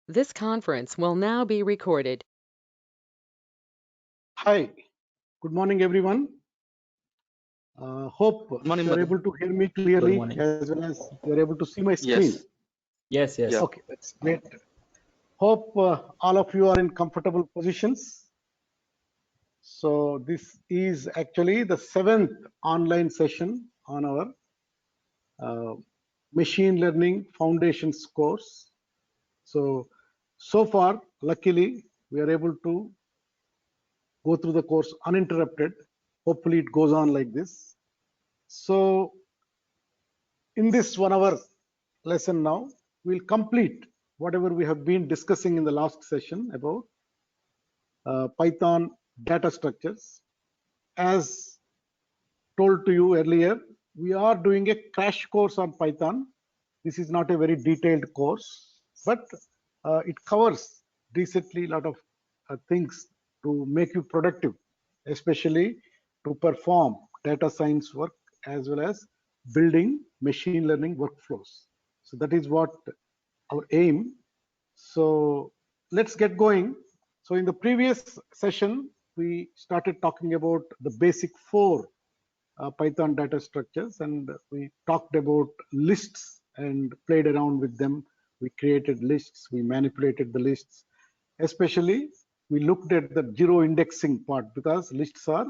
This conference will now be recorded. Hi, good morning, everyone. Hope Good morning, you're Madhu. able to hear me Good clearly morning. as well as you're able to see my screen. Yes. Yes, yes. Yeah. Okay, that's great. Hope all of you are in comfortable positions. So this is actually the 7th online session on our uh, machine learning foundations course. So far, luckily, we are able to go through the course uninterrupted. Hopefully it goes on like this. So in this 1 hour lesson now, we'll complete whatever we have been discussing in the last session about Python data structures. As told to you earlier, we are doing a crash course on Python. This is not a very detailed course, but it covers decently a lot of things to make you productive, especially to perform data science work as well as building machine learning workflows. So that is what our aim. So let's get going. So in the previous session, we started talking about the basic four Python data structures, and we talked about lists and played around with them. We created lists, we manipulated the lists. Especially, we looked at the zero indexing part because lists are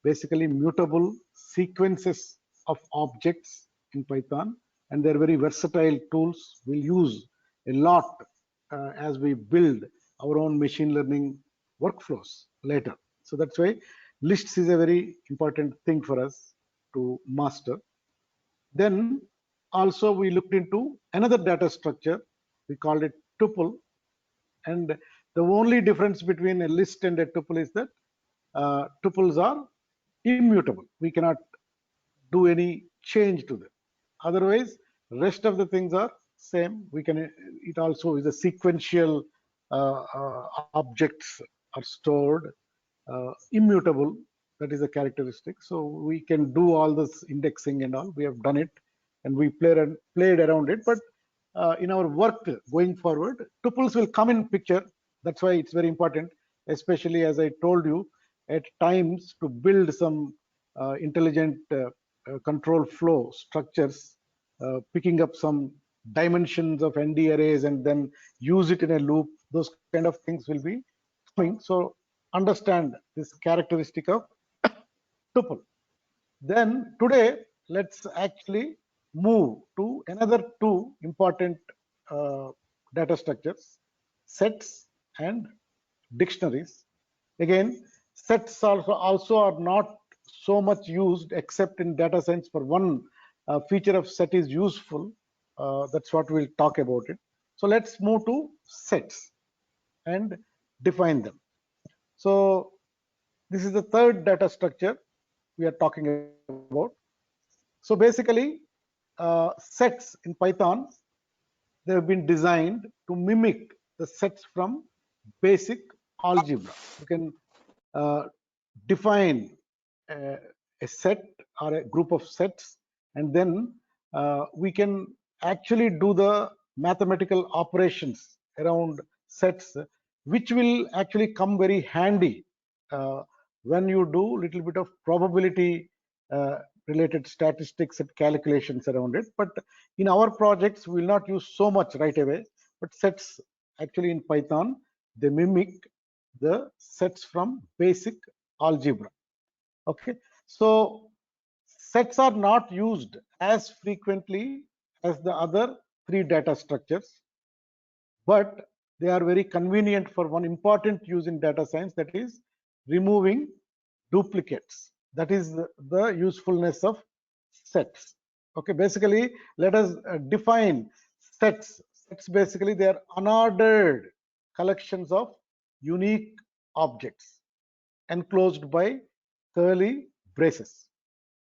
basically mutable sequences of objects in Python, and they're very versatile tools we'll use a lot as we build our own machine learning workflows later. So that's why lists is a very important thing for us to master. Then also we looked into another data structure. We called it tuple. And the only difference between a list and a tuple is that tuples are immutable. We cannot do any change to them. Otherwise, rest of the things are same. We can. It also is a sequential objects are stored, immutable. That is a characteristic. So we can do all this indexing and all. We have done it, and we played around it. But in our work going forward, tuples will come in picture. That's why it's very important, especially as I told you, at times to build some intelligent control flow structures, picking up some dimensions of ND arrays and then use it in a loop. Those kind of things will be coming. So understand this characteristic of tuple. Then today, let's actually move to another two important uh, data structures, sets and dictionaries. Again, sets also are not so much used except in data science for one feature of set is useful. That's what we'll talk about it. So let's move to sets and define them. So this is the third data structure we are talking about. So basically, sets in Python, they have been designed to mimic the sets from basic algebra. You can define a set or a group of sets, and then we can actually do the mathematical operations around sets, which will actually come very handy when you do little bit of probability related statistics and calculations around it. But in our projects, we will not use so much right away. But sets actually in Python, they mimic the sets from basic algebra. Okay, so sets are not used as frequently as the other three data structures, but they are very convenient for one important use in data science, that is removing duplicates. That is the usefulness of sets. Okay, basically, let us define sets. Sets basically they are unordered collections of unique objects enclosed by curly braces.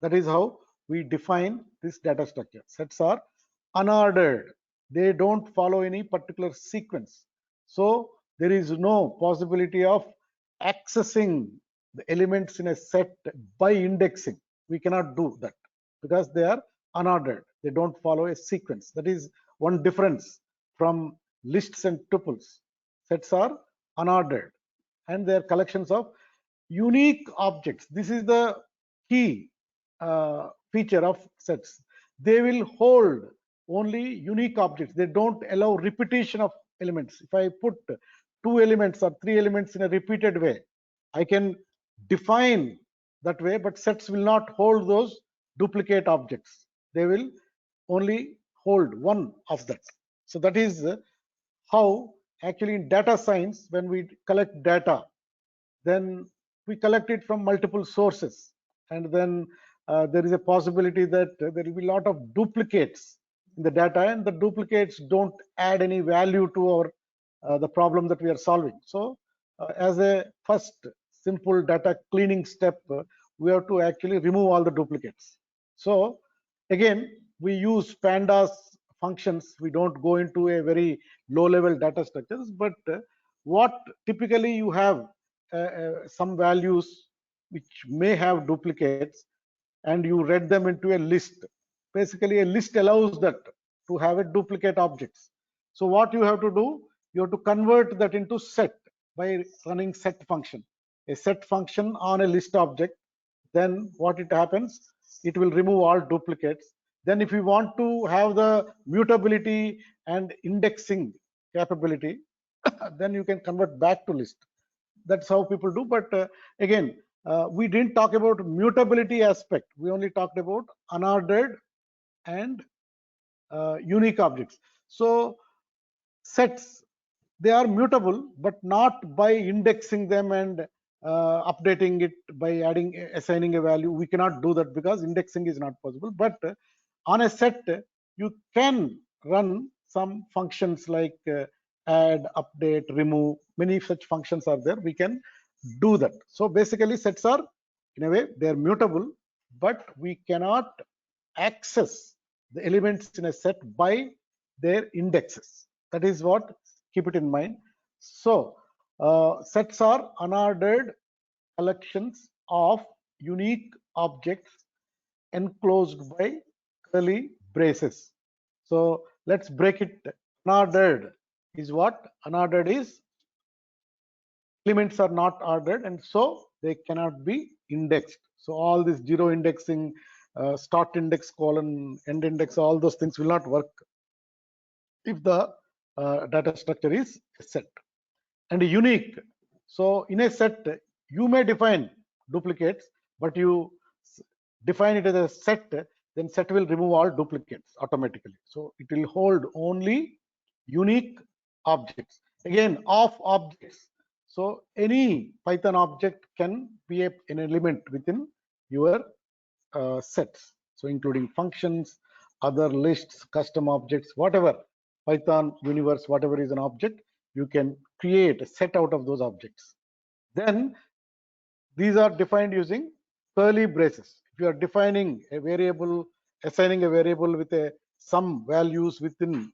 That is how we define this data structure. Sets are unordered. They don't follow any particular sequence. So there is no possibility of accessing the elements in a set by indexing. We cannot do that because they are unordered. They don't follow a sequence. That is one difference from lists and tuples. Sets are unordered and they are collections of unique objects. This is the key feature of sets. They will hold only unique objects. They don't allow repetition of elements. If I put 2 elements or 3 elements in a repeated way, I can define that way, but sets will not hold those duplicate objects. They will only hold one of that. So that is how actually in data science, when we collect data, then we collect it from multiple sources, and then there is a possibility that there will be a lot of duplicates in the data, and the duplicates don't add any value to our the problem that we are solving. So as a first simple data cleaning step, we have to actually remove all the duplicates. So again, we use pandas functions. We don't go into a very low level data structures, but what typically you have some values which may have duplicates, and you read them into a list. Basically, a list allows that to have a duplicate objects. So what you have to do, you have to convert that into set by running set function. A set function on a list object, then what it happens, it will remove all duplicates. Then if you want to have the mutability and indexing capability, then you can convert back to list. That's how people do. But again, we didn't talk about mutability aspect. We only talked about unordered and unique objects. So sets, they are mutable, but not by indexing them and updating it by assigning a value. We cannot do that because indexing is not possible. But on a set, you can run some functions like add, update, remove. Many such functions are there. We can do that. So basically, sets are, in a way, they are mutable, but we cannot access the elements in a set by their indexes. That is what, keep it in mind. So sets are unordered collections of unique objects enclosed by curly braces. So let's break it. Unordered is what? Unordered is elements are not ordered, and so they cannot be indexed. So all this zero indexing, start index, colon, end index, all those things will not work if the data structure is a set. And unique, so in a set you may define duplicates, but you define it as a set, then set will remove all duplicates automatically. So it will hold only unique objects. Again, of objects. So any Python object can be an element within your sets. So including functions, other lists, custom objects, whatever, Python universe, whatever is an object, you can create a set out of those objects. Then these are defined using curly braces. If you are defining a variable, assigning a variable with some values within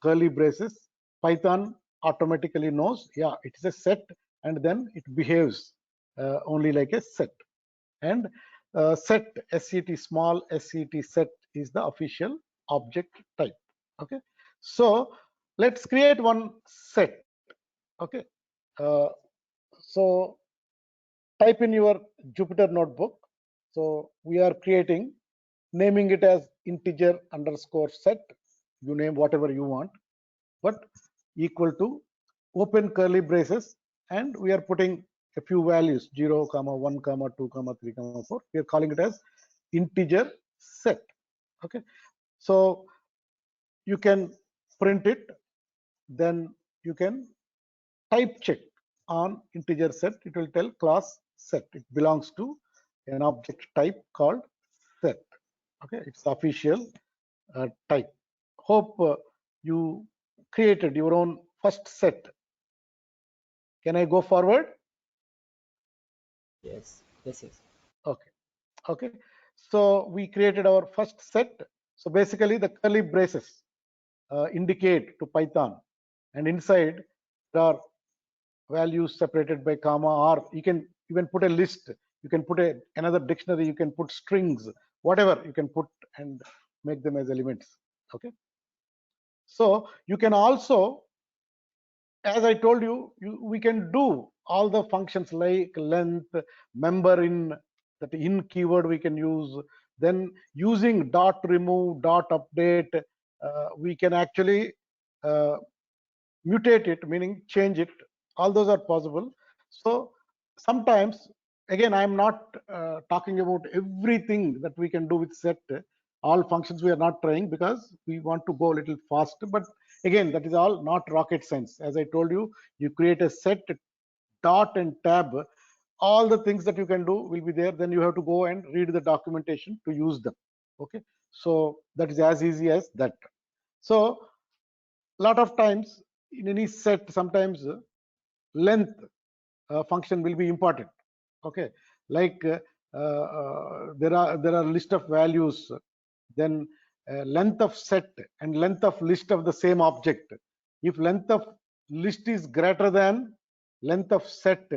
curly braces, Python automatically knows, yeah, it is a set, and then it behaves only like a set. And set, set, small set, set is the official object type. Okay, so let's create one set. Okay, so type in your Jupyter notebook. So we are creating, naming it as integer underscore set. You name whatever you want, but equal to open curly braces, and we are putting a few values 0, 1, 2, 3, 4. We are calling it as integer set. Okay, so you can print it, then you can type check on integer set. It will tell class set. It belongs to an object type called set. Okay, it's official type. Hope you created your own first set. Can I go forward? Yes, yes, yes. Okay, okay. So we created our first set. So basically the curly braces indicate to Python, and inside there are values separated by comma, or you can even put a list, you can put another dictionary, you can put strings, whatever you can put and make them as elements. Okay, So you can also, as I told you, we can do all the functions like length, member in, that in keyword we can use. Then using dot remove, dot update, we can actually uh, mutate it, meaning change it. All those are possible. So sometimes, again, I'm not talking about everything that we can do with set. All functions we are not trying because we want to go a little fast. But again, that is all not rocket science. As I told you, you create a set, dot and tab. All the things that you can do will be there. Then you have to go and read the documentation to use them. Okay, so that is as easy as that. So lot of times in any set, sometimes length function will be important. Okay, like there are list of values, then length of set and length of list of the same object. If length of list is greater than length of set,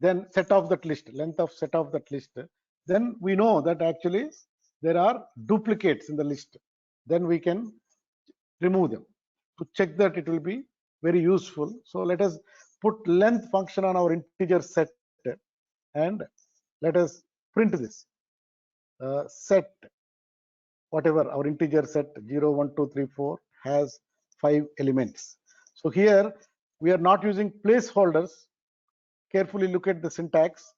then set of that list, length of set of that list, then we know that actually there are duplicates in the list. Then we can remove them. To check that, it will be very useful. So let us put length function on our integer set and let us print this set, whatever our integer set 0 1 2 3 4 has 5 elements. So here we are not using placeholders. Carefully look at the syntax.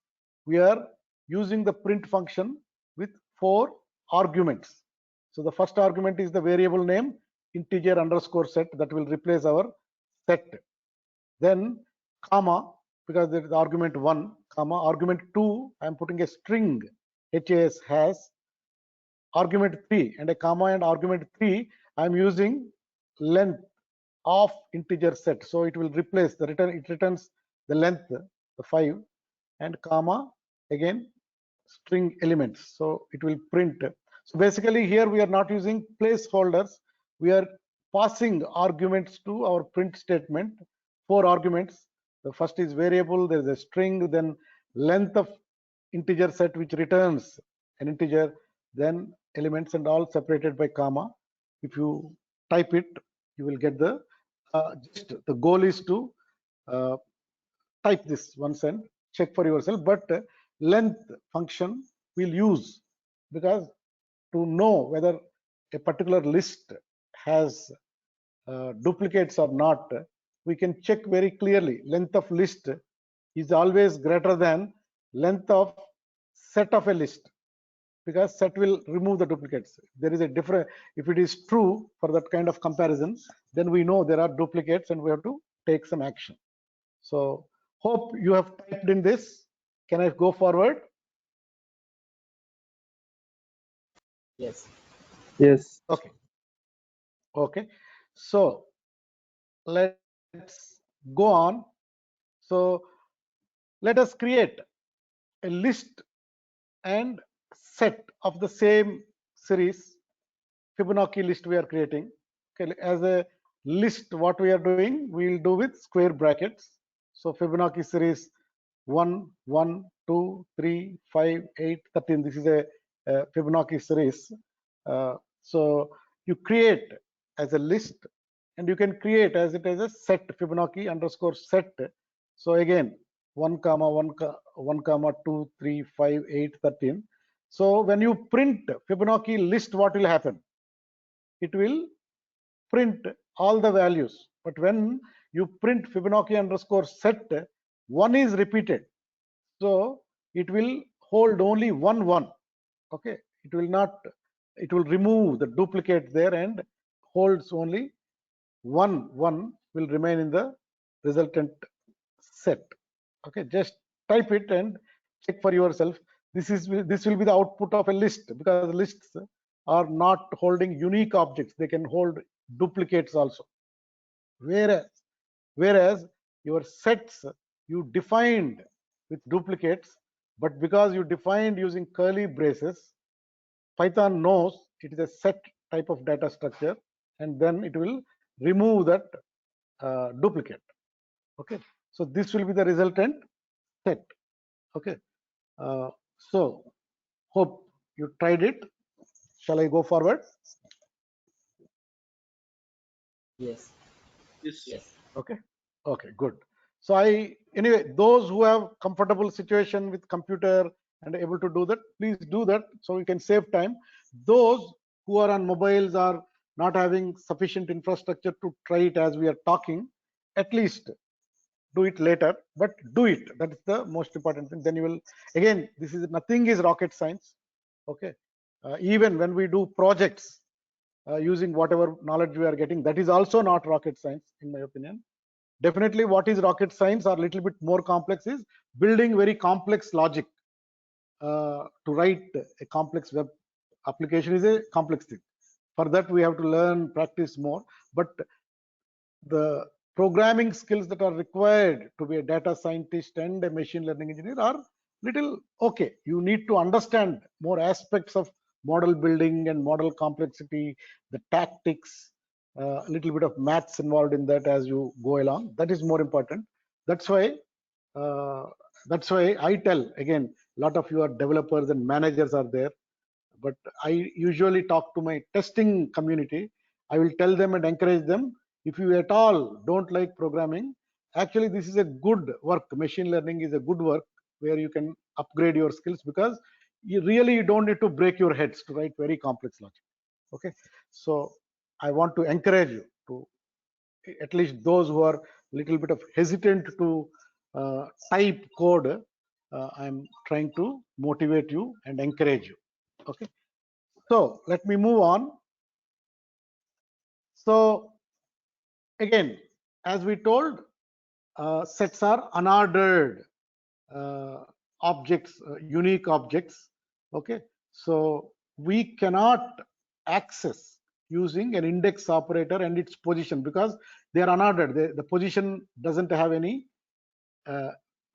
We are using the print function with 4 arguments. So the first argument is the variable name integer underscore set, that will replace our set. Then comma, because there is argument 1, comma, argument 2, I am putting a string has, argument 3 and a comma, and argument 3 I am using length of integer set. So it will replace the return, it returns the length, the 5, and comma, again string elements. So it will print. So basically here we are not using placeholders. We are passing arguments to our print statement, 4 arguments. The first is variable, there is a string, then length of integer set which returns an integer, then elements, and all separated by comma. If you type it, you will get the just the goal is to type this once and check for yourself. But length function we'll use, because to know whether a particular list has duplicates or not, we can check very clearly. Length of list is always greater than length of set of a list, because set will remove the duplicates. There is a different, if it is true for that kind of comparison, then we know there are duplicates and we have to take some action. So hope you have typed in this. Can I go forward? Yes. Yes. Okay. Okay. So let's go on. So let us create a list and set of the same series. Fibonacci list we are creating. Okay, as a list, what we are doing, we will do with square brackets. So Fibonacci series 1, 1, 2, 3, 5, 8, 13. This is a Fibonacci series. So you create as a list, and you can create as it as a set, Fibonacci underscore set. So again, 1 comma 1 comma 2 3 5 8 13. So when you print Fibonacci list, what will happen? It will print all the values. But when you print Fibonacci underscore set, 1 is repeated. So it will hold only 1 1. Okay, it will not, it will remove the duplicate there and holds only 1 1 will remain in the resultant set. Okay, just type it and check for yourself. This will be the output of a list, because lists are not holding unique objects, they can hold duplicates also. Whereas your sets you defined with duplicates, but because you defined using curly braces, Python knows it is a set type of data structure, and then it will remove that duplicate. Okay, so this will be the resultant set. Okay, so hope you tried it. Shall I go forward? Yes. Yes. Yes. Okay. Okay, good. So anyway, those who have comfortable situation with computer and able to do that, please do that so we can save time. Those who are on mobiles or not having sufficient infrastructure to try it as we are talking, at least do it later, but do it. That is the most important thing. Then you will, again, this is nothing is rocket science. Okay. Even when we do projects using whatever knowledge we are getting, that is also not rocket science, in my opinion. Definitely what is rocket science or little bit more complex is building very complex logic. To write a complex web application is a complex thing. For that we have to learn, practice more. But the programming skills that are required to be a data scientist and a machine learning engineer are little okay. You need to understand more aspects of model building and model complexity, the tactics, a little bit of maths involved in that as you go along. That is more important. That's why uh, I tell again, a lot of your developers and managers are there, but I usually talk to my testing community. I will tell them and encourage them, if you at all don't like programming, actually this is a good work. Machine learning is a good work where you can upgrade your skills, because you don't need to break your heads to write very complex logic. Okay, so I want to encourage you to, at least those who are little bit of hesitant to type code, I'm trying to motivate you and encourage you. Okay, so let me move on. So again, as we told, sets are unordered objects, unique objects. Okay, so we cannot access using an index operator and its position, because they are unordered. The position doesn't have any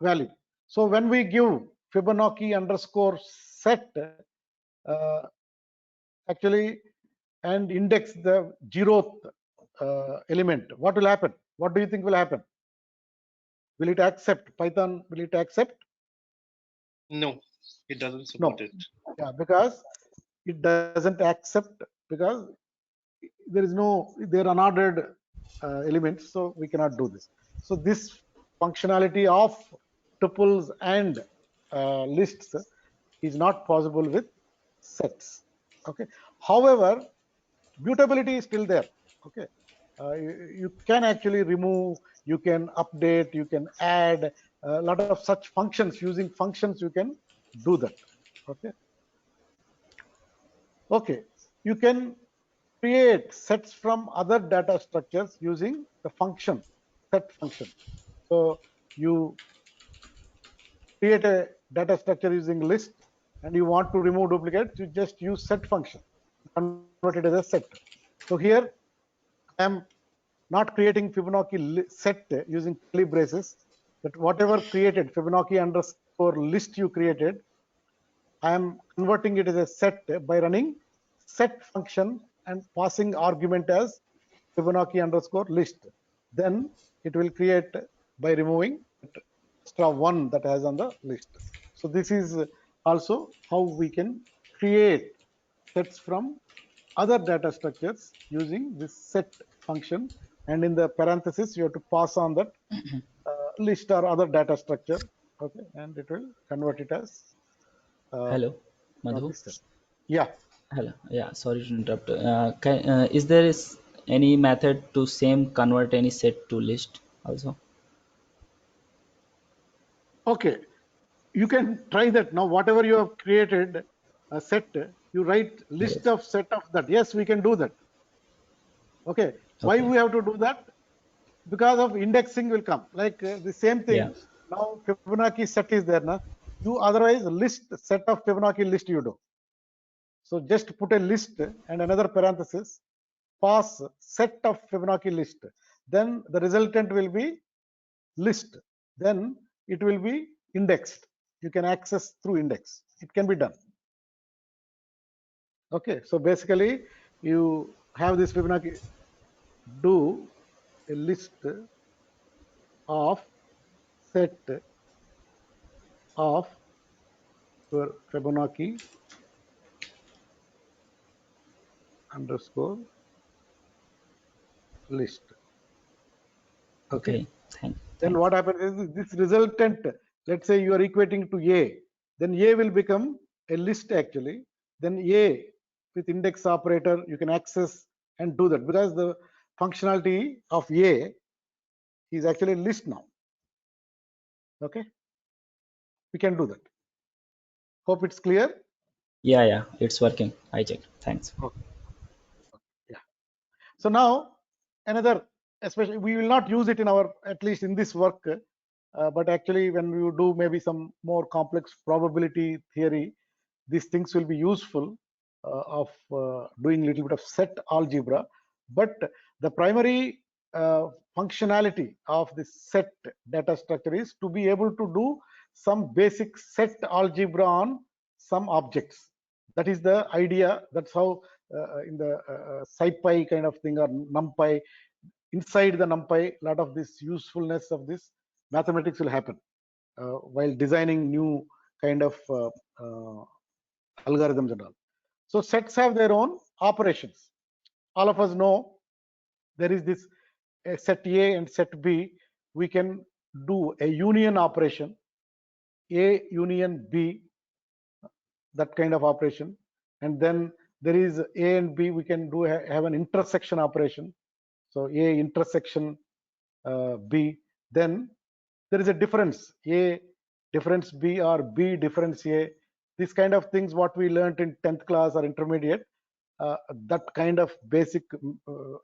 value. So when we give Fibonacci underscore set, uh, actually, and index the 0th element, what will happen? What do you think will happen? Will it accept? Python, will it accept? No, it doesn't No. support it. Yeah, because it doesn't accept, because there is no, they're unordered elements, so we cannot do this. So this functionality of tuples and lists is not possible with sets. Okay. However, mutability is still there. Okay, you can actually remove, you can update, you can add a lot of such functions. Using functions you can do that. Okay. Okay, you can create sets from other data structures using the function, set function. So you create a data structure using list and you want to remove duplicates, you just use set function, convert it as a set. So here I am not creating Fibonacci set using curly braces, that whatever created Fibonacci underscore list you created, I am converting it as a set by running set function and passing argument as Fibonacci underscore list. Then it will create by removing extra one that has on the list. So this is also how we can create sets from other data structures using this set function, and in the parenthesis you have to pass on that list or other data structure. Okay, and it will convert it as Hello, Madhu. this set. Yeah. Hello. Yeah, sorry to interrupt. Is there any method to same convert any set to list also? Okay, you can try that. Now whatever you have created a set, you write list Yes. of set of that. Yes, we can do that. Okay, why Okay. we have to do that? Because of indexing will come, like the same Yeah. thing. Now Fibonacci set is there now, you otherwise list set of Fibonacci list you do. So just put a list and another parenthesis, pass set of Fibonacci list, then the resultant will be list, then it will be indexed. You can access through index, it can be done. Okay, so basically you have this Fibonacci, do a list of set of your Fibonacci underscore list. Okay. Then Thanks. what happens is this resultant, let's say you are equating to A, then A will become a list actually. Then A with index operator, you can access and do that because the functionality of A is actually a list now. Okay, we can do that. Hope it's clear. Yeah, it's working. I checked. Thanks. Okay. Yeah. So now another, especially we will not use it in our, at least in this work, but actually when you do maybe some more complex probability theory, these things will be useful of doing a little bit of set algebra. But the primary functionality of this set data structure is to be able to do some basic set algebra on some objects. That is the idea. That's how in the SciPy kind of thing or NumPy, inside the NumPy, a lot of this usefulness of this mathematics will happen while designing new kind of algorithms and all. So sets have their own operations. All of us know there is this set A and set B. We can do a union operation, A union B, that kind of operation. And then there is A and B, we can do have an intersection operation. So A intersection B. Then there is a difference, A difference B or B difference A. These kind of things what we learned in 10th class or intermediate, that kind of basic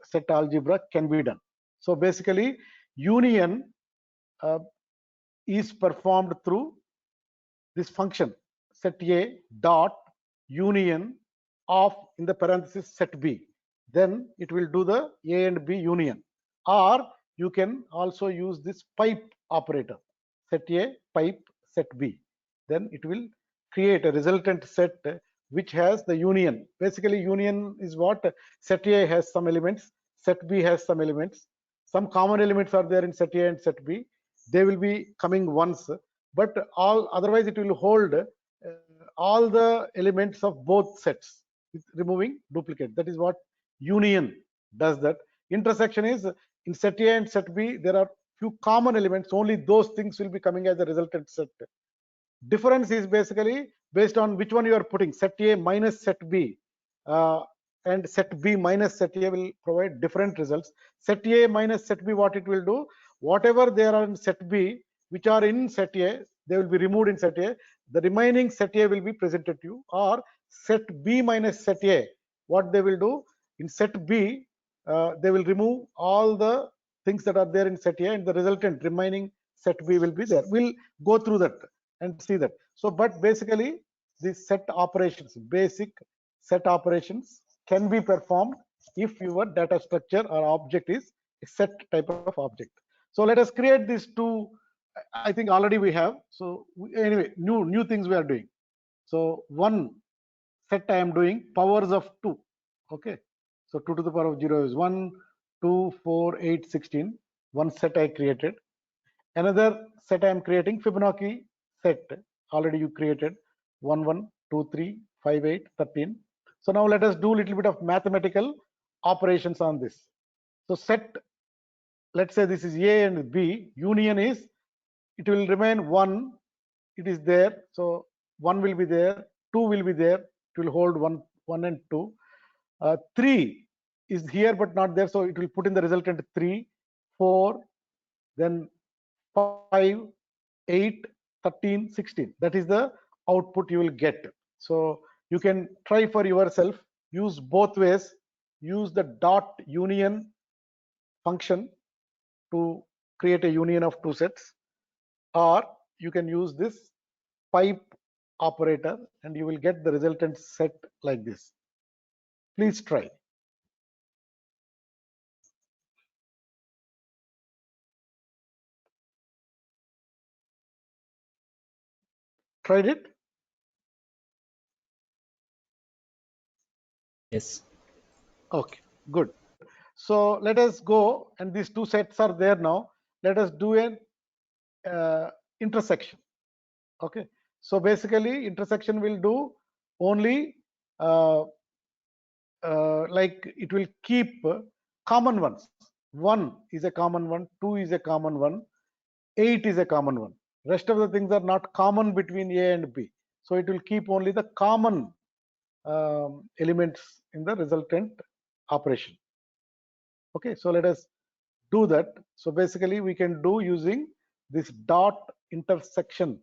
set algebra can be done. So basically union is performed through this function set A dot union of, in the parenthesis, set B. Then it will do the A and B union. Or you can also use this pipe operator, set A pipe set B. Then it will create a resultant set which has the union. Basically union is what? Set A has some elements, set B has some elements. Some common elements are there in set A and set B. They will be coming once, but all otherwise it will hold all the elements of both sets with removing duplicate. That is what union does. That intersection is in set A and set B, there are few common elements, only those things will be coming as a resultant set. Difference is basically based on which one you are putting, set A minus set B, and set B minus set A will provide different results. Set A minus set B, what it will do, whatever there are in set B which are in set A, they will be removed in set A. The remaining set A will be presented to you. Or set B minus set A, what they will do, in set B, they will remove all the things that are there in set A, and the resultant remaining set B will be there. We'll go through that and see that. So, but basically these set operations, basic set operations can be performed if your data structure or object is a set type of object. So let us create these two. I think already we have. So anyway, new things we are doing. So one set I am doing powers of 2. Okay. So 2 to the power of 0 is 1, 2, 4, 8, 16. One set I created. Another set I am creating, Fibonacci set. Already you created 1, 1, 2, 3, 5, 8, 13. So now let us do a little bit of mathematical operations on this. So set, let's say this is A and B. Union is, it will remain 1. It is there. So 1 will be there. 2 will be there. It will hold 1 and 2. 3 is here but not there. So it will put in the resultant 3, 4, then 5, 8, 13, 16. That is the output you will get. So you can try for yourself, use both ways, use the dot union function to create a union of two sets, or you can use this pipe operator and you will get the resultant set like this. Please try. Tried it? Yes. Okay, good. So let us go, and these two sets are there now. Let us do an intersection. Okay, so basically intersection will do only like it will keep common ones. 1 is a common one, 2 is a common one, 8 is a common one. Rest of the things are not common between A and B. So it will keep only the common elements in the resultant operation. Okay, so let us do that. So basically we can do using this dot intersection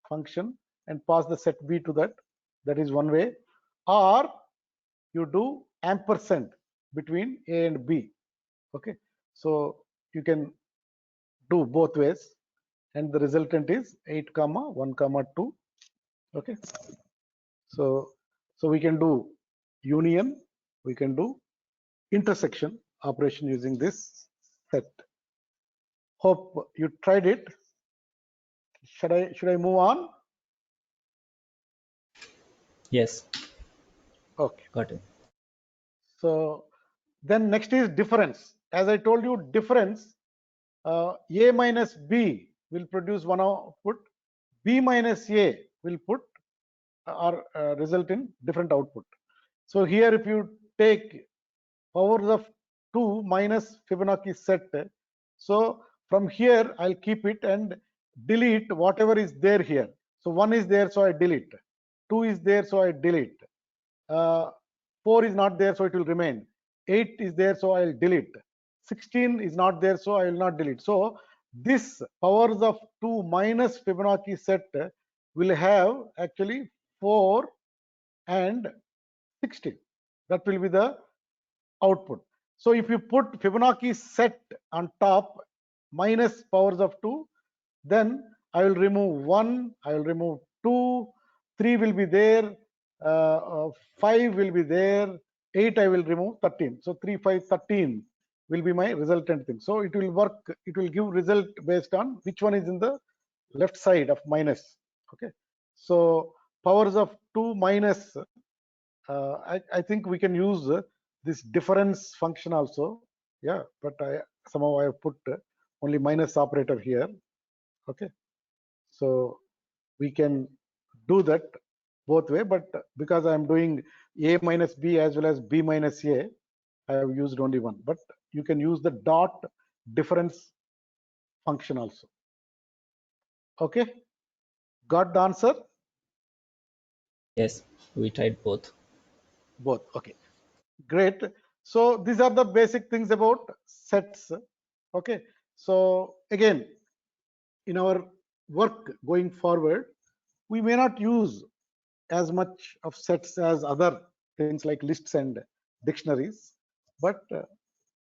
function and pass the set B to that. That is one way. Or you do ampersand between A and B. Okay, so you can do both ways, and the resultant is 8 comma 1 comma 2. Okay, so we can do union, we can do intersection operation using this set. Hope you tried it. Should I move on? Yes, Okay, got it. so then next is difference. As I told you, difference, A minus B will produce one output, B minus A will put or result in different output. So here if you take powers of 2 minus Fibonacci set, so from here I'll keep it and delete whatever is there here. So 1 is there, so I delete. 2 is there, so I delete. 4 is not there, so it will remain. 8 is there, so I'll delete. 16 is not there, so I will not delete. So this powers of 2 minus Fibonacci set will have actually 4 and 16. That will be the output. So if you put Fibonacci set on top minus powers of 2, then I will remove 1, I will remove 2, 3 will be there, 5 will be there, 8 I will remove 13. So 3, 5, 13 will be my resultant thing. So it will work, it will give result based on which one is in the left side of minus. Okay, so powers of 2 minus, I think we can use this difference function also. Yeah, but somehow I have put only minus operator here. Okay, so we can do that both way, but because I am doing A minus B as well as B minus A, I have used only one. But you can use the dot difference function also. Okay, got the answer? Yes, we tried both. Both. Okay, great. So these are the basic things about sets. Okay, so again, in our work going forward, we may not use as much of sets as other things like lists and dictionaries, but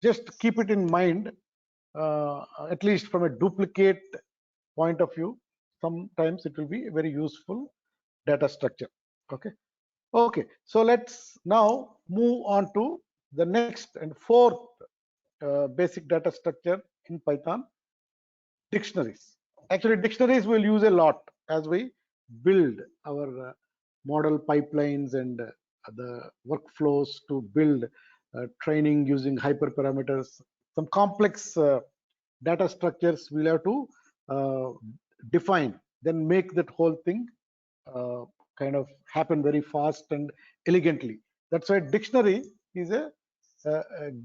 just keep it in mind, at least from a duplicate point of view. Sometimes it will be a very useful data structure. Okay. Okay, so let's now move on to the next and fourth basic data structure in Python, dictionaries. Actually, dictionaries we'll use a lot as we build our model pipelines and the workflows to build training using hyperparameters. Some complex data structures we'll have to define, then make that whole thing kind of happen very fast and elegantly. That's why dictionary is a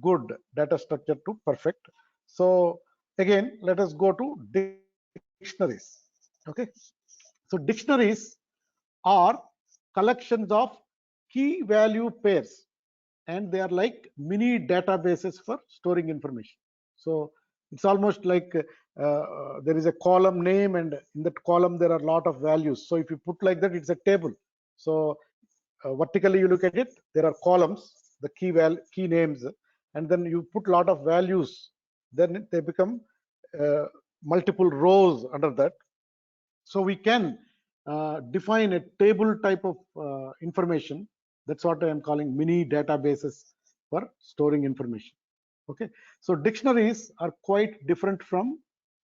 good data structure to perfect. So again, let us go to dictionaries. Okay, so dictionaries are collections of key value pairs, and they are like mini databases for storing information. So it's almost like there is a column name, and in that column there are a lot of values. So if you put like that, it's a table. So vertically you look at it, there are columns, the key names, and then you put a lot of values, then they become multiple rows under that. So we can define a table type of information. That's what I am calling mini databases for storing information. Okay, so dictionaries are quite different from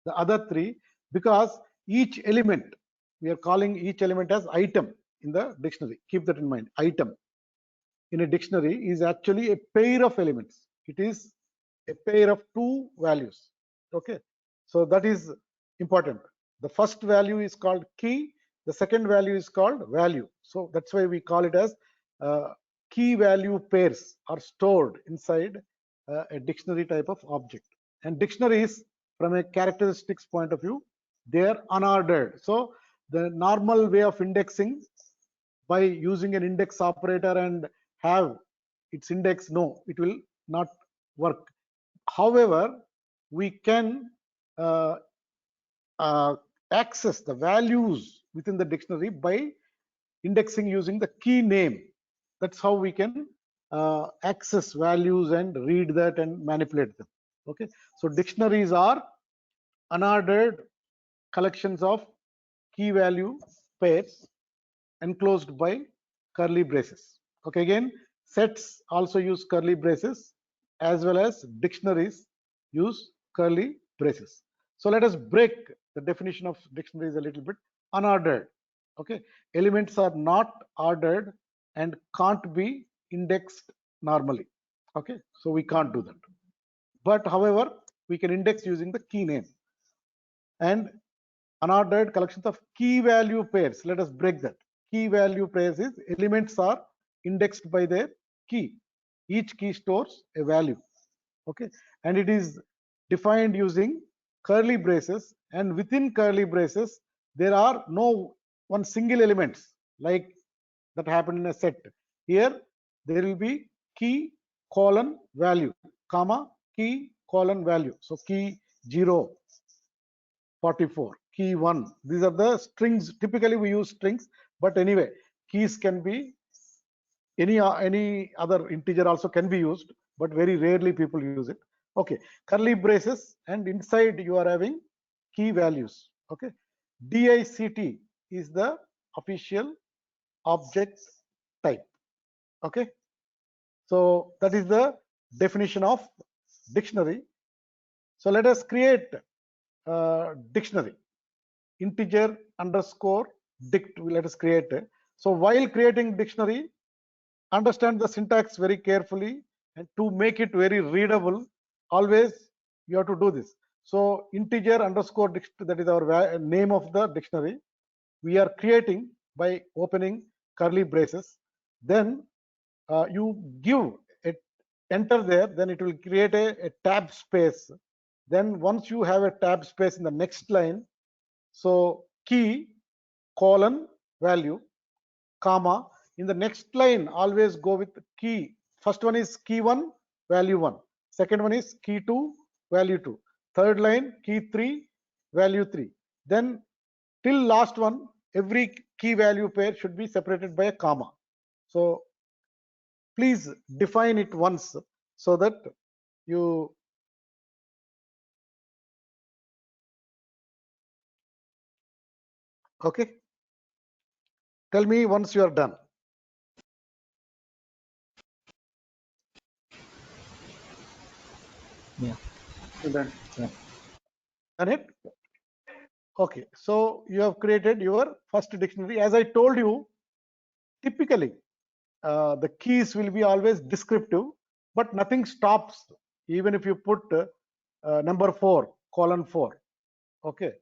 the other three because each element, we are calling each element as item in the dictionary. Keep that in mind. Item in a dictionary is actually a pair of elements. It is a pair of two values. Okay, so that is important. The first value is called key, the second value is called value. So that's why we call it as key value pairs are stored inside a dictionary type of object. And dictionaries, from a characteristics point of view, they are unordered. So the normal way of indexing by using an index operator and have its index, no, it will not work. However, we can uh, access the values within the dictionary by indexing using the key name. That's how we can access values and read that and manipulate them. Okay, so dictionaries are unordered collections of key value pairs enclosed by curly braces. Okay, again, sets also use curly braces, as well as dictionaries use curly braces. So let us break the definition of dictionaries a little bit. Unordered. Okay, elements are not ordered and can't be indexed normally. Okay, so we can't do that. But however, we can index using the key name. And unordered collections of key value pairs. Let us break that. Key value pairs is elements are indexed by their key. Each key stores a value. Okay, and it is defined using curly braces, and within curly braces there are no one single elements like that happen in a set. Here there will be key colon value, comma, key colon value. So key 0, 44, key 1. These are the strings. Typically we use strings, but anyway, keys can be any other integer also can be used, but very rarely people use it. Okay, curly braces, and inside you are having key values. Okay, DICT is the official object type. Okay, so that is the definition of dictionary. So let us create dictionary. Integer underscore dict, let us create. So while creating dictionary, understand the syntax very carefully, and to make it very readable, always you have to do this. So integer underscore dict, that is our name of the dictionary, we are creating by opening curly braces. Then you give a enter there, then it will create a tab space. Then once you have a tab space in the next line, so key colon value, comma, in the next line always go with key. First one is key 1 value 1, second one is key 2 value 2, third line key 3 value 3, then till last one every key value pair should be separated by a comma. So please define it once so that you okay, tell me once you are done. Yeah. Done. Yeah. Done it. Okay, so you have created your first dictionary. As I told you, typically the keys will be always descriptive, but nothing stops even if you put number 4 colon 4. Okay,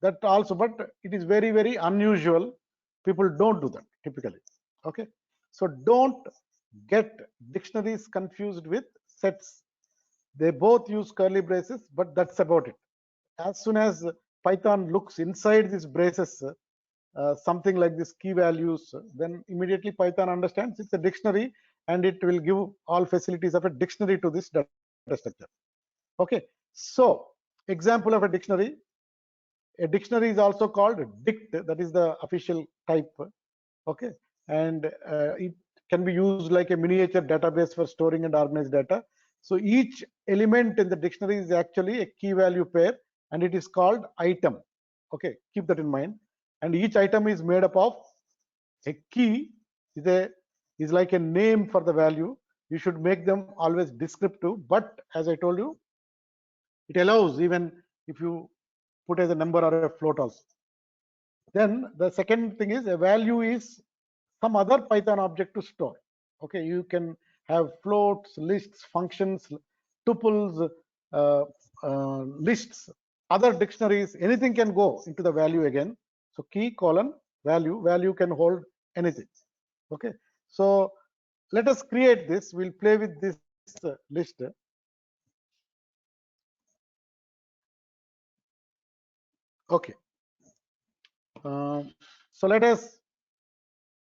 that also, but it is very very unusual. People don't do that typically. Okay, so don't get dictionaries confused with sets. They both use curly braces, but that's about it. As soon as Python looks inside these braces, something like this key values, then immediately Python understands it's a dictionary, and it will give all facilities of a dictionary to this data structure. Okay, so example of a dictionary. A dictionary is also called dict, that is the official type. Okay, and it can be used like a miniature database for storing and organized data. So each element in the dictionary is actually a key value pair, and it is called item. Okay, keep that in mind. And each item is made up of a key is like a name for the value. You should make them always descriptive, but as I told you, it allows even if you put as a number or a float also. Then the second thing is a value is some other Python object to store. Okay, you can have floats, lists, functions, tuples, lists, other dictionaries, anything can go into the value again. So key colon value, value can hold anything. Okay, so let us create this. We'll play with this list. Okay. So let us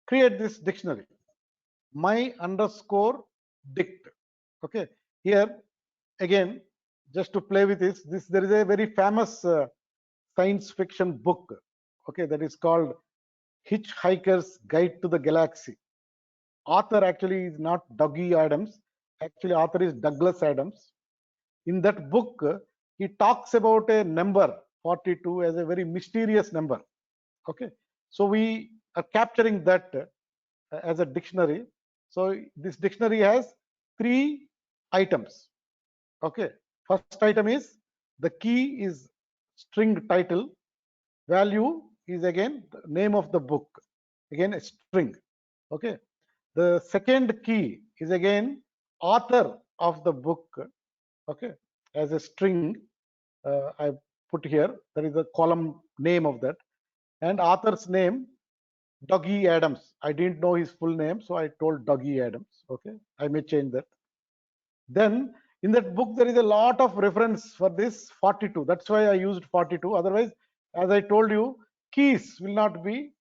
create this dictionary. My underscore dict. Okay. Here again, just to play with this, there is a very famous science fiction book. Okay, that is called Hitchhiker's Guide to the Galaxy. Author actually is not Dougie Adams. Actually, author is Douglas Adams. In that book, he talks about a number 42 as a very mysterious number. Okay, so we are capturing that as a dictionary. So this dictionary has 3 items. Okay, first item is the key is string title, value is again the name of the book, again a string. Okay, the second key is again author of the book. Okay, as a string, I put here, that is the column name of that, and author's name Dougie Adams. I didn't know his full name, so I told Dougie Adams. Okay, I may change that. Then in that book there is a lot of reference for this 42. That's why I used 42. Otherwise, as I told you, keys will not be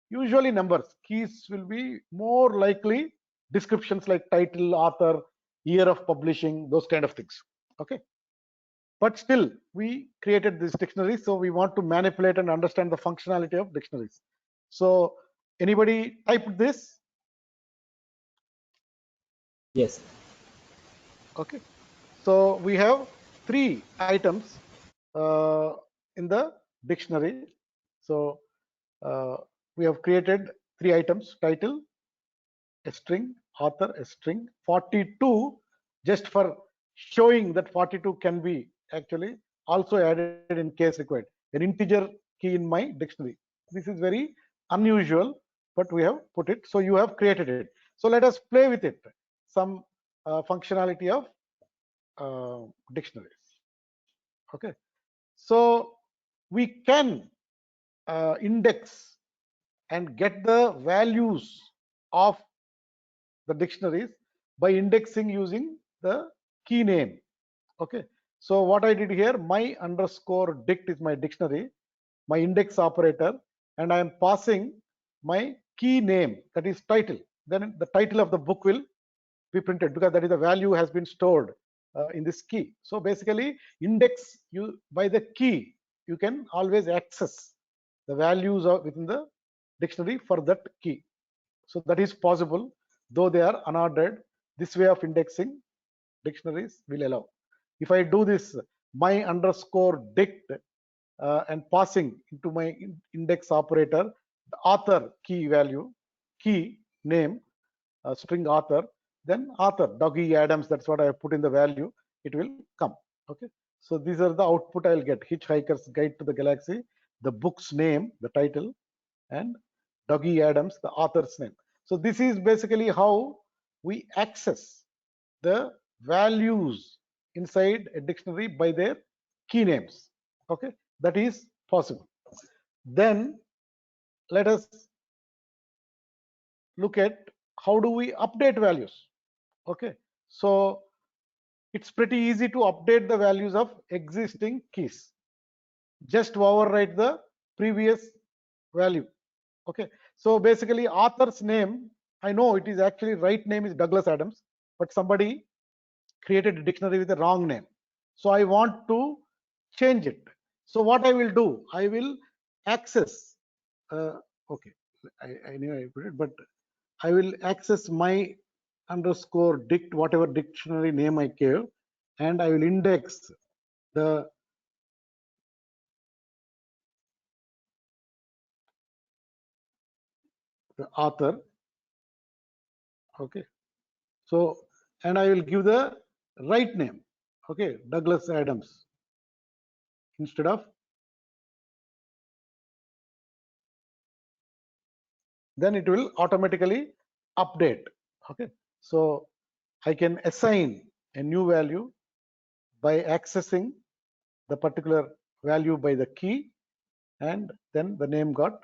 usually numbers. Keys will be more likely descriptions like title, author, year of publishing, those kind of things. Okay, but still we created this dictionary, so we want to manipulate and understand the functionality of dictionaries. So anybody typed this? Yes. Okay, so we have 3 items in the dictionary. So we have created 3 items: title, a string, author, a string. 42, just for showing that 42 can be actually also added in case required, an integer key in my dictionary. This is very unusual, but we have put it. So you have created it. So let us play with it, some functionality of dictionaries. Okay, so we can index and get the values of the dictionaries by indexing using the key name. Okay, so what I did here, my underscore dict is my dictionary, my index operator, and I am passing my key name, that is title. Then the title of the book will be printed because that is the value has been stored in this key. So basically, index you by the key, you can always access the values of within the dictionary for that key. So that is possible, though they are unordered. This way of indexing dictionaries will allow. If I do this, my underscore dict and passing into my index operator the author key value, key name, string author, then author Dougie Adams, that's what I have put in the value, it will come. Okay, so these are the output I'll get: Hitchhiker's Guide to the Galaxy, the book's name, the title, and Dougie Adams, the author's name. So this is basically how we access the values inside a dictionary by their key names. Okay, that is possible. Then let us look at how do we update values. Okay, so it's pretty easy to update the values of existing keys. Just overwrite the previous value. Okay, so basically author's name, I know it is actually right name is Douglas Adams, but somebody created a dictionary with the wrong name. So I want to change it. So what I will do, I will access, okay, I knew I put it, but I will access my underscore dict, whatever dictionary name I gave, and I will index the author. Okay, so and I will give the right name. Okay, Douglas Adams instead of, then it will automatically update. Okay, so I can assign a new value by accessing the particular value by the key, and then the name got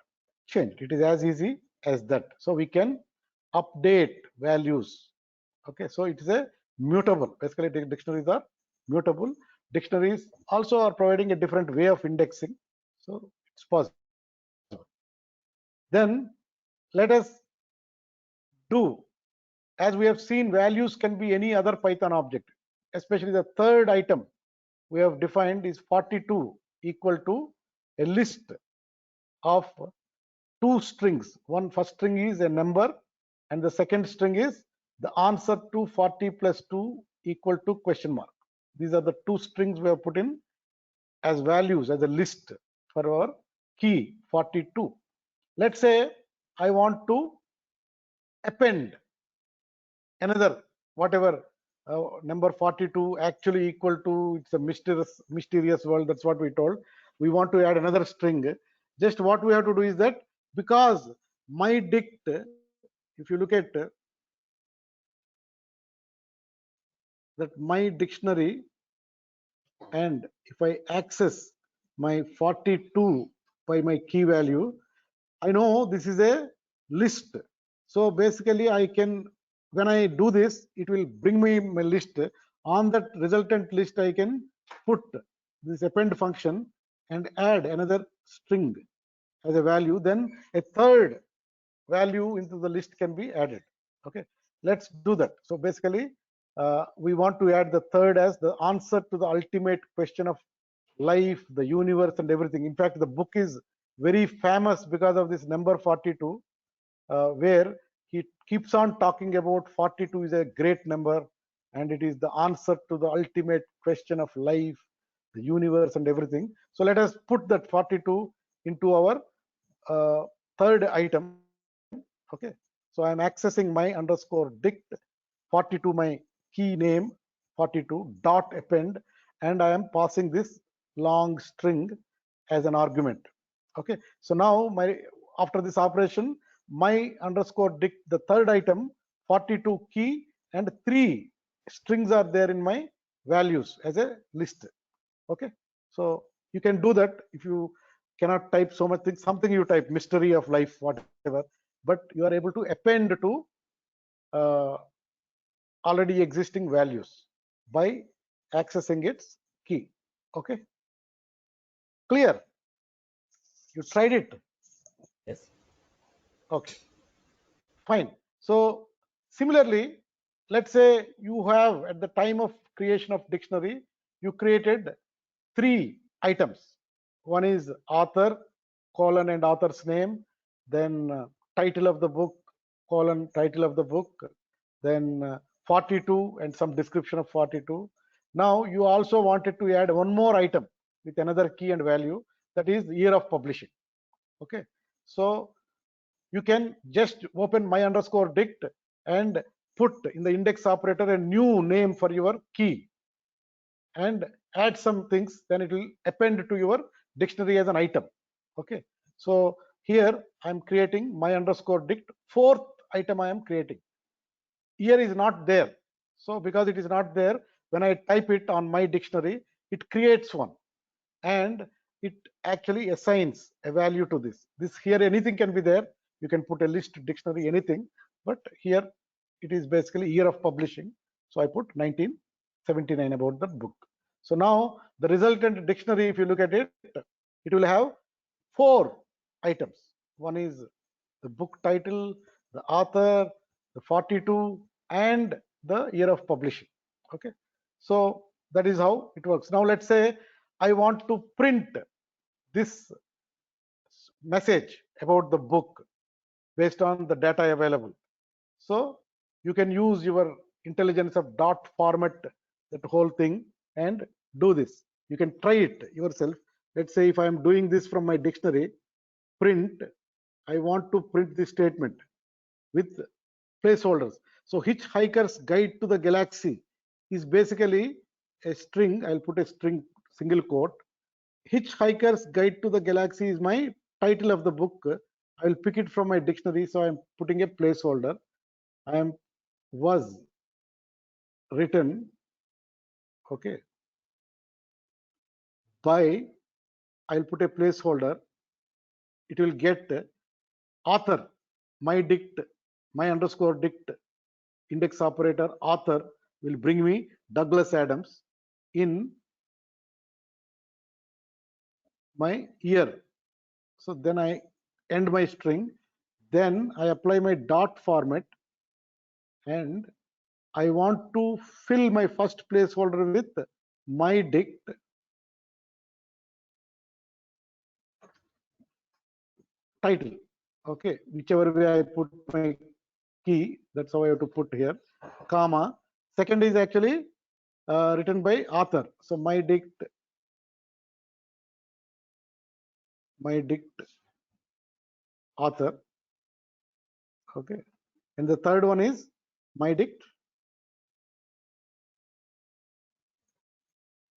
changed. It is as easy as that. So we can update values. Okay, so it is a mutable. Basically, dictionaries are mutable. Dictionaries also are providing a different way of indexing. So it's possible. Then let us do, as we have seen, values can be any other Python object, especially the third item we have defined is 42 equal to a list of two strings. One first string is a number and the second string is the answer to 40 plus 2 equal to question mark. These are the two strings we have put in as values, as a list for our key 42. Let's say I want to append another whatever number 42 actually equal to, it's a mysterious world, that's what we told. We want to add another string. Just what we have to do is that, because my dict, if you look at that my dictionary, and if I access my 42 by my key value, I know this is a list. So basically I can, when I do this, it will bring me my list. On that resultant list, I can put this append function and add another string as a value. Then a third value into the list can be added. Okay, let's do that. So basically we want to add the third as the answer to the ultimate question of life, the universe, and everything. In fact, the book is very famous because of this number 42, where he keeps on talking about 42 is a great number and it is the answer to the ultimate question of life, the universe, and everything. So let us put that 42 into our third item. Okay, so I'm accessing my underscore dict 42, my key name 42 dot append, and I am passing this long string as an argument. Okay, so now my, after this operation, my underscore dict, the third item 42 key and 3 strings are there in my values as a list. Okay, so you can do that. If you cannot type so much things, something you type mystery of life, whatever, but you are able to append to already existing values by accessing its key. Okay, clear? You tried it? Yes. Okay, fine. So similarly, let's say you have, at the time of creation of dictionary, you created 3 items. One is author, colon, and author's name, then title of the book, colon, title of the book, then 42 and some description of 42. Now you also wanted to add one more item with another key and value, that is year of publishing. Okay, so you can just open my underscore dict and put in the index operator a new name for your key and add some things, then it will append to your dictionary as an item. Okay, so here I am creating my underscore dict, fourth item I am creating. Year is not there, so because it is not there, when I type it on my dictionary, it creates one and it actually assigns a value to this. This here, anything can be there. You can put a list, dictionary, anything, but here it is basically year of publishing. So I put 1979 about that book. So now the resultant dictionary, if you look at it, it will have 4 items. One is the book title, the author, the 42, and the year of publishing. Okay, so that is how it works. Now let's say I want to print this message about the book based on the data available. So you can use your intelligence of dot format that whole thing and do this. You can try it yourself. Let's say if I am doing this from my dictionary, print, I want to print this statement with placeholders. So Hitchhiker's Guide to the Galaxy is basically a string. I'll put a string, single quote. Hitchhiker's Guide to the Galaxy is my title of the book. I will pick it from my dictionary, so I'm putting a placeholder. I am was written, okay, by, I'll put a placeholder. It will get author, my dict, my underscore dict, index operator, author will bring me Douglas Adams in my year. So then I end my string. Then I apply my dot format, and I want to fill my first placeholder with my dict title. Okay, whichever way I put my key, that's how I have to put here, comma. Second is actually written by author. So my dict author. Okay, and the third one is my dict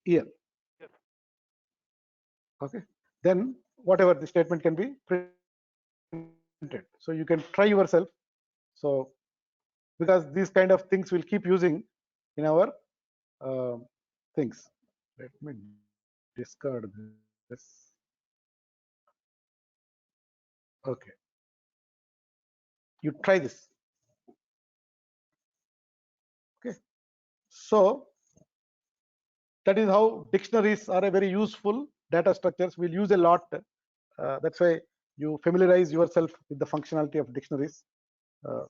year. Okay, then whatever the statement can be printed. So you can try yourself. So because these kind of things will keep using in our things. Let me discard this. Okay, you try this. Okay, so that is how dictionaries are a very useful data structures. We'll use a lot. That's why you familiarize yourself with the functionality of dictionaries.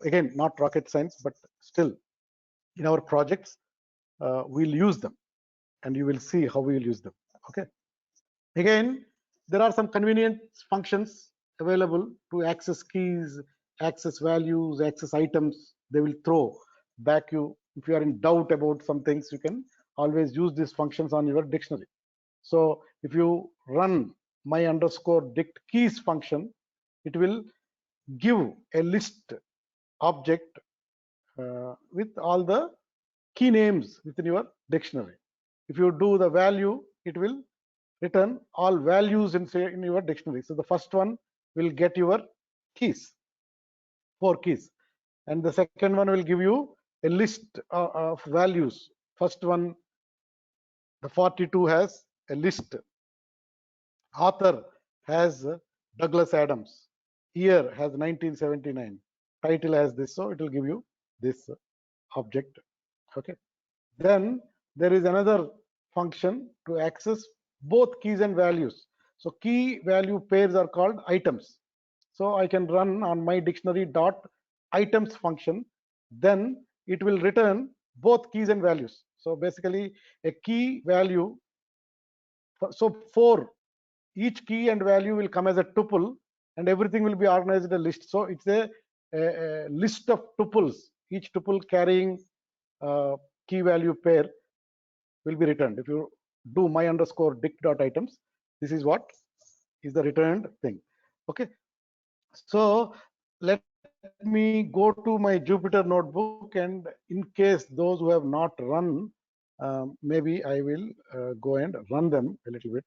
Again, not rocket science, but still in our projects, we'll use them, and you will see how we will use them. Okay. Again, there are some convenient functions available to access keys, access values, access items. They will throw back you. If you are in doubt about some things, you can always use these functions on your dictionary. So if you run my underscore dict keys function, it will give a list object with all the key names within your dictionary. If you do the value, it will return all values in your dictionary. So the first one will get your keys, 4 keys, and the second one will give you a list of values. First one, the 42 has a list. Author has Douglas Adams. Year has 1979. Title has this, so it will give you this object. Okay. Then there is another function to access both keys and values. So key value pairs are called items. So I can run on my dictionary dot items function. Then it will return both keys and values. So basically a key value. So for each key and value will come as a tuple, and everything will be organized in a list. So it's a list of tuples, each tuple carrying key value pair will be returned. If you do my underscore dict dot items, this is what is the returned thing. Okay, so let me go to my Jupyter notebook, and in case those who have not run, maybe I will go and run them a little bit.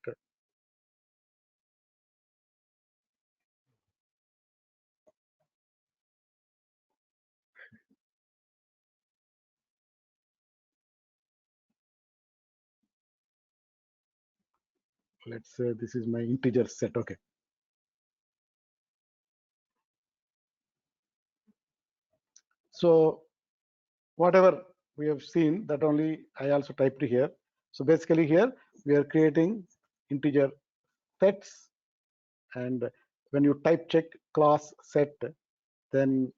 Let's say this is my integer set. Okay, so whatever we have seen, that only I also typed here. So basically here we are creating integer sets, and when you type check class set, then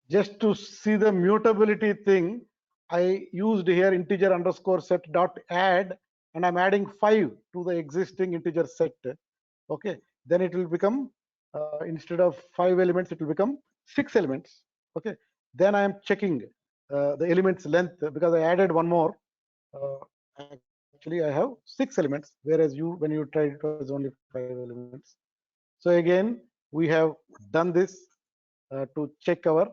just to see the mutability thing, I used here integer underscore set dot add, and I'm adding 5 to the existing integer set. Okay, then it will become instead of 5 elements, it will become 6 elements. Okay, then I am checking the elements length because I added one more. Actually, I have 6 elements, whereas when you tried it was only 5 elements. So again, we have done this to check our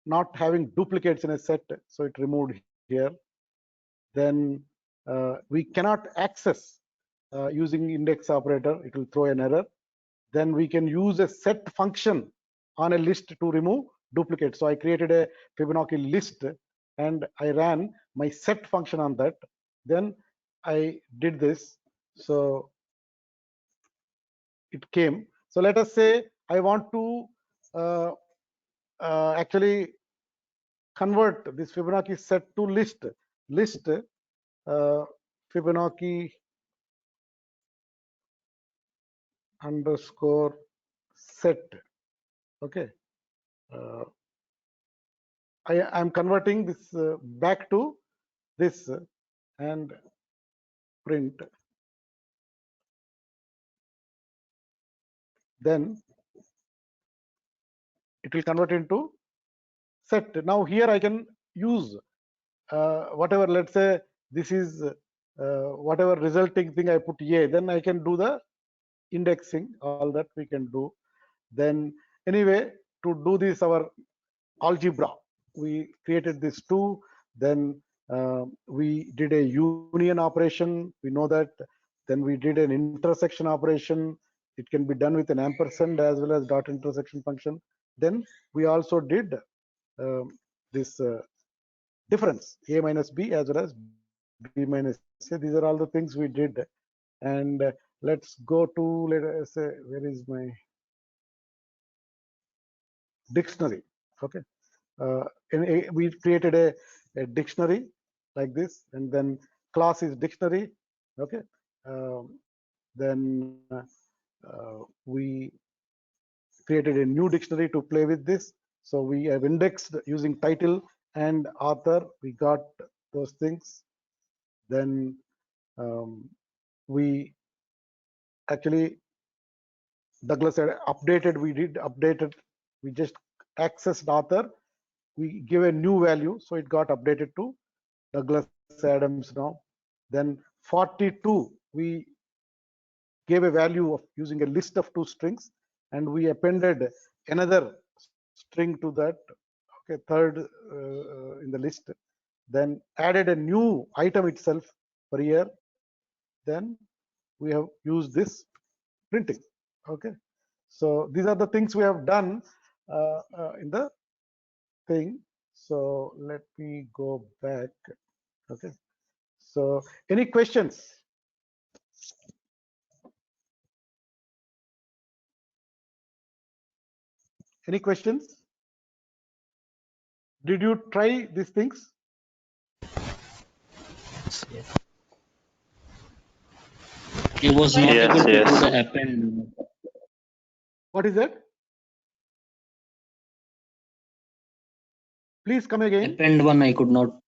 not having duplicates in a set, so it removed here. Then we cannot access using index operator, it will throw an error. Then we can use a set function on a list to remove duplicates. So I created a Fibonacci list and I ran my set function on that. Then I did this, so it came. So let us say I want to actually convert this Fibonacci set to list. Fibonacci underscore set. Okay. I am converting this back to this and print. Then it will convert into set. Now here I can use whatever, let's say this is whatever resulting thing I put A, then I can do the indexing, all that we can do. Then anyway, to do this, our algebra, we created this too. Then we did a union operation, we know that. Then we did an intersection operation. It can be done with an ampersand as well as dot intersection function. Then we also did this difference, a minus b as well as b minus a. These are all the things we did. And let's go to, let us say, where is my dictionary? Okay. We created a dictionary like this, and then class is dictionary. Okay. Then we created a new dictionary to play with this. So we have indexed using title and author. We got those things. Then we actually, Douglas had updated. We did updated. We just accessed author. We give a new value, so it got updated to Douglas Adams now. Then 42, we gave a value of using a list of 2 strings, and we appended another string to that. Okay, third in the list. Then added a new item itself for here. Then we have used this printing. Okay, so these are the things we have done in the thing. So let me go back. Okay, so any questions? Any questions? Did you try these things? Yes. I was not Yes, able to do yes. the append. What is that? Please come again. Append one I could not.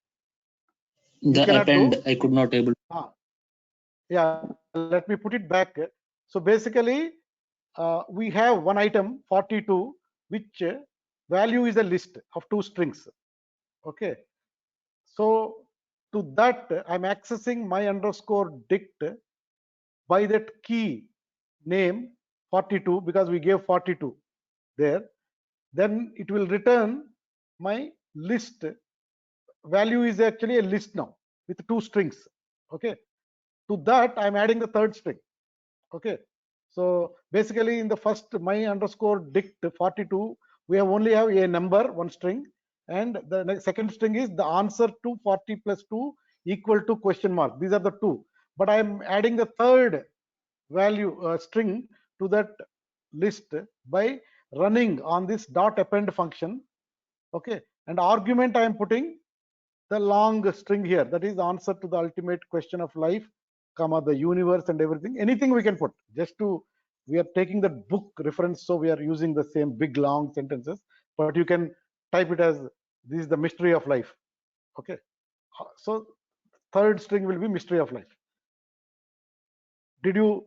The cannot append do? I could not able. Yeah, let me put it back. So basically, we have one item 42, which value is a list of 2 strings. Okay, so to that I'm accessing my underscore dict by that key name 42, because we gave 42 there. Then it will return my list. Value is actually a list now with 2 strings. Okay, to that I'm adding the third string. Okay, so basically in the first my underscore dict 42, we have only have a number, 1 string, and the second string is the answer to 40 plus 2 equal to question mark. These are the 2, but I am adding the third value string to that list by running on this dot append function. Okay, and argument I am putting the long string here, that is the answer to the ultimate question of life, comma, the universe and everything. Anything we can put, just to, we are taking the book reference, so we are using the same big long sentences, but you can type it as this is the mystery of life. Okay, so third string will be mystery of life. Did you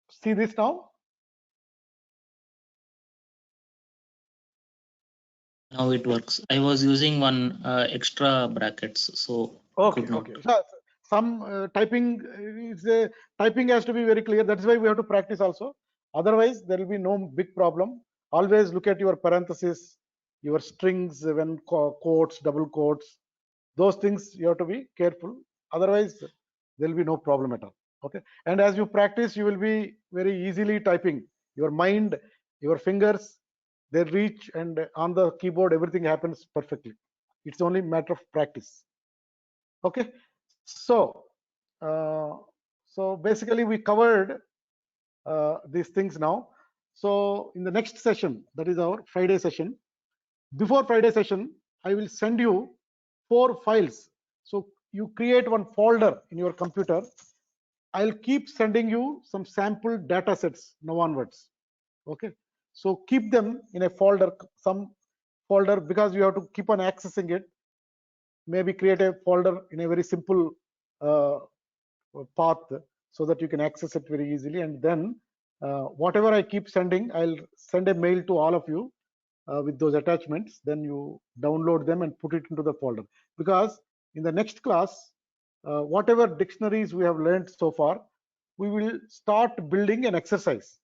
see this now? Now it works. I was using one extra brackets, so Okay, could not. okay. So some typing is typing has to be very clear. That's why we have to practice also. Otherwise, there will be no big problem. Always look at your parentheses, your strings, when quotes, double quotes, those things you have to be careful. Otherwise, there will be no problem at all. Okay. And as you practice, you will be very easily typing. Your mind, your fingers, they reach, and on the keyboard, everything happens perfectly. It's only a matter of practice. Okay, so so basically we covered these things now. So in the next session, that is our Friday session, before Friday session, I will send you 4 files. So you create one folder in your computer I'll keep sending you some sample data sets now onwards. Okay, so keep them in a folder, some folder, because you have to keep on accessing it. Maybe create a folder in a very simple path so that you can access it very easily. And then whatever I keep sending, I'll send a mail to all of you with those attachments. Then you download them and put it into the folder, because in the next class, whatever dictionaries we have learned so far, we will start building an exercise.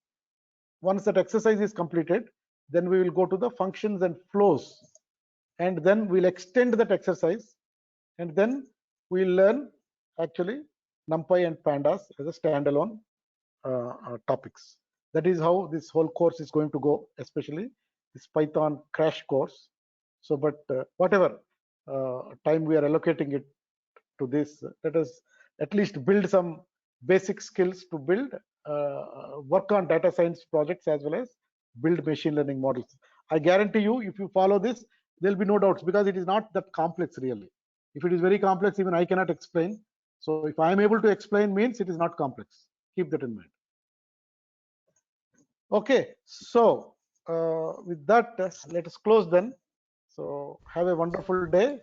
Once that exercise is completed, then we will go to the functions and flows, and then we'll extend that exercise, and then we'll learn actually NumPy and Pandas as a standalone topics. That is how this whole course is going to go, especially this Python crash course. So, but whatever time we are allocating it to this, let us at least build some basic skills to build, work on data science projects as well as build machine learning models. I guarantee you, if you follow this, there'll be no doubts, because it is not that complex really. If it is very complex, even I cannot explain. So if I am able to explain, means it is not complex. Keep that in mind. Okay, so with that, let us close then. So have a wonderful day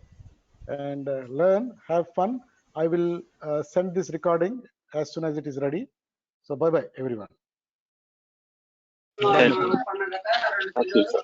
and learn, have fun. I will send this recording as soon as it is ready. So bye bye everyone. Thank you. Thank you, sir.